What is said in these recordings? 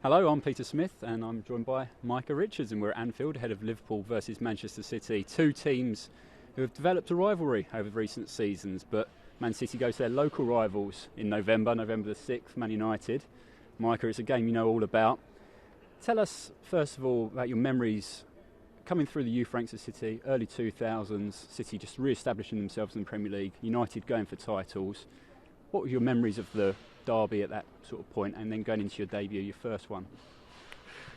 Hello, I'm Peter Smith and I'm joined by Micah Richards, and we're at Anfield ahead of Liverpool versus Manchester City. Two teams who have developed a rivalry over recent seasons, but Man City go to their local rivals in November the 6th, Man United. Micah, it's a game you know all about. Tell us, first of all, about your memories coming through the youth ranks of City, early 2000s, City just re-establishing themselves in the Premier League, United going for titles. What were your memories of the derby at that sort of point, and then going into your debut, your first one?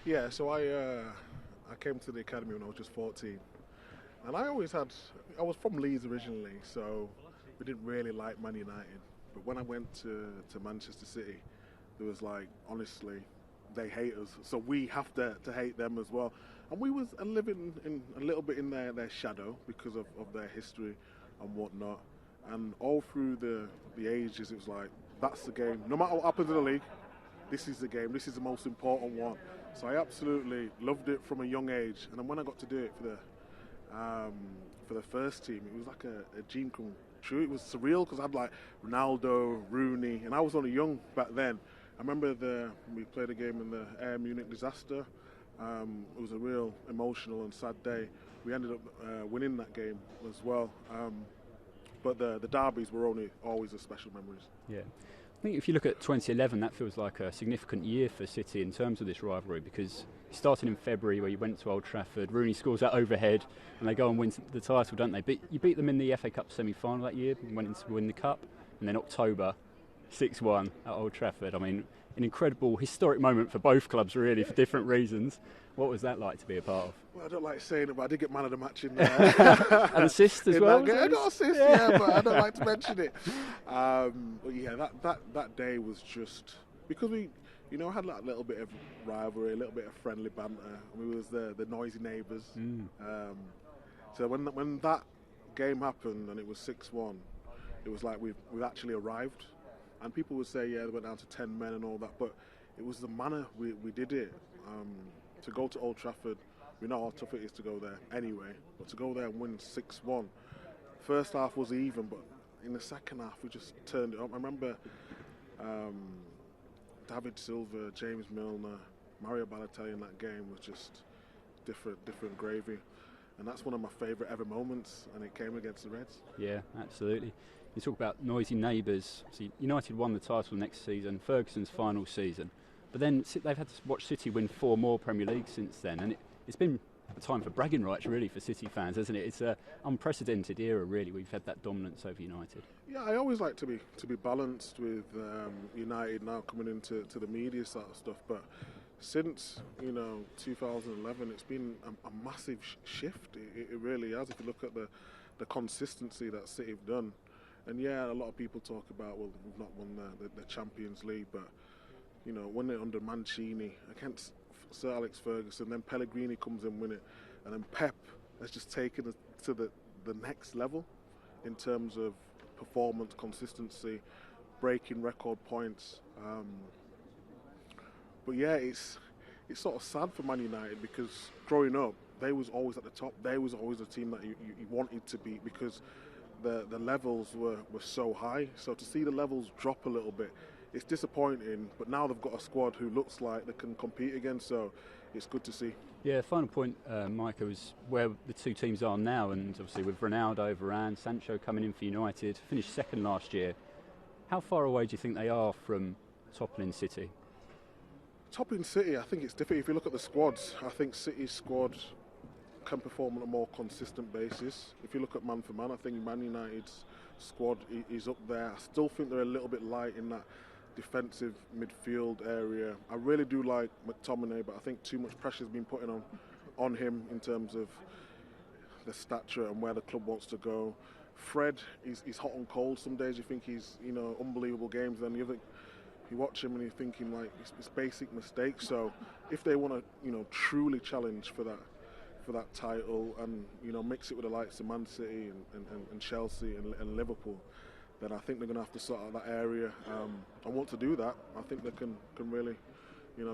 Yeah, so I came to the academy when I was just 14, and I was from Leeds originally, so we didn't really like Man United. But when I went to Manchester City, there was honestly, they hate us, so we have to hate them as well. And we was living in a little bit in their shadow because of their history and whatnot. And all through the ages, it was like, that's the game. No matter what happens in the league, this is the game. This is the most important one. So I absolutely loved it from a young age. And then when I got to do it for the first team, it was like a dream come true. It was surreal because I had Ronaldo, Rooney, and I was only young back then. I remember we played a game in the Air Munich disaster. It was a real emotional and sad day. We ended up winning that game as well. But the derbies were always a special memories. Yeah. I think if you look at 2011, that feels like a significant year for City in terms of this rivalry, because you started in February where you went to Old Trafford, Rooney scores that overhead, and they go and win the title, don't they? But you beat them in the FA Cup semi-final that year, and went in to win the Cup, and then October, 6-1 at Old Trafford. I mean, an incredible, historic moment for both clubs, really, for different reasons. What was that like to be a part of? Well, I don't like saying it, but I did get man of the match in there. An assist as well? I got assist, yeah, but I don't like to mention it. But yeah, that day was just, because we, had a little bit of rivalry, a little bit of friendly banter. We was the noisy neighbours. So when that game happened and it was 6-1, it was like we've actually arrived. And people would say, yeah, they went down to 10 men and all that, but it was the manner we did it. To go to Old Trafford, we know how tough it is to go there anyway, but to go there and win 6-1, first half was even, but in the second half we just turned it up. I remember David Silva, James Milner, Mario Balotelli in that game was just different gravy. And that's one of my favourite ever moments, and it came against the Reds. Yeah, absolutely. You talk about noisy neighbours. See, United won the title next season, Ferguson's final season. But then they've had to watch City win 4 more Premier Leagues since then. And it's been a time for bragging rights, really, for City fans, hasn't it? It's an unprecedented era, really. We've had that dominance over United. Yeah, I always like to be balanced with United now coming into the media sort of stuff. But since 2011, it's been a massive shift. It really has. If you look at the consistency that City have done, and yeah, a lot of people talk about, well, we've not won the Champions League, but when they're under Mancini against Sir Alex Ferguson, then Pellegrini comes in, win it, and then Pep has just taken it to the next level in terms of performance, consistency, breaking record points. But yeah, it's sort of sad for Man United, because growing up, they was always at the top. They was always a team that you wanted to beat, because the levels were so high. So to see the levels drop a little bit, it's disappointing. But now they've got a squad who looks like they can compete again, so it's good to see. Yeah, final point, Micah, was where the two teams are now, and obviously with Ronaldo, Varane, Sancho coming in for United, finished second last year. How far away do you think they are from toppling City? Topping City, I think it's different. If you look at the squads, I think City's squad can perform on a more consistent basis. If you look at man for man, I think Man United's squad is up there. I still think they're a little bit light in that defensive midfield area. I really do like McTominay, but I think too much pressure has been put on him in terms of the stature and where the club wants to go. Fred is hot and cold. Some days you think he's unbelievable games, then you watch him and you're thinking it's basic mistakes. So if they want to truly challenge for that title and mix it with the likes of Man City and Chelsea and Liverpool, then I think they're going to have to sort out that area. And want to do that, I think they can really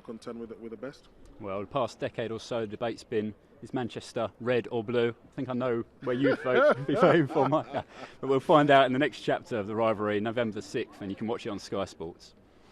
contend with the best. Well, the past decade or so, the debate's been, is Manchester red or blue? I think I know where you'd be voting for, Micah. But we'll find out in the next chapter of the rivalry, November the 6th, and you can watch it on Sky Sports.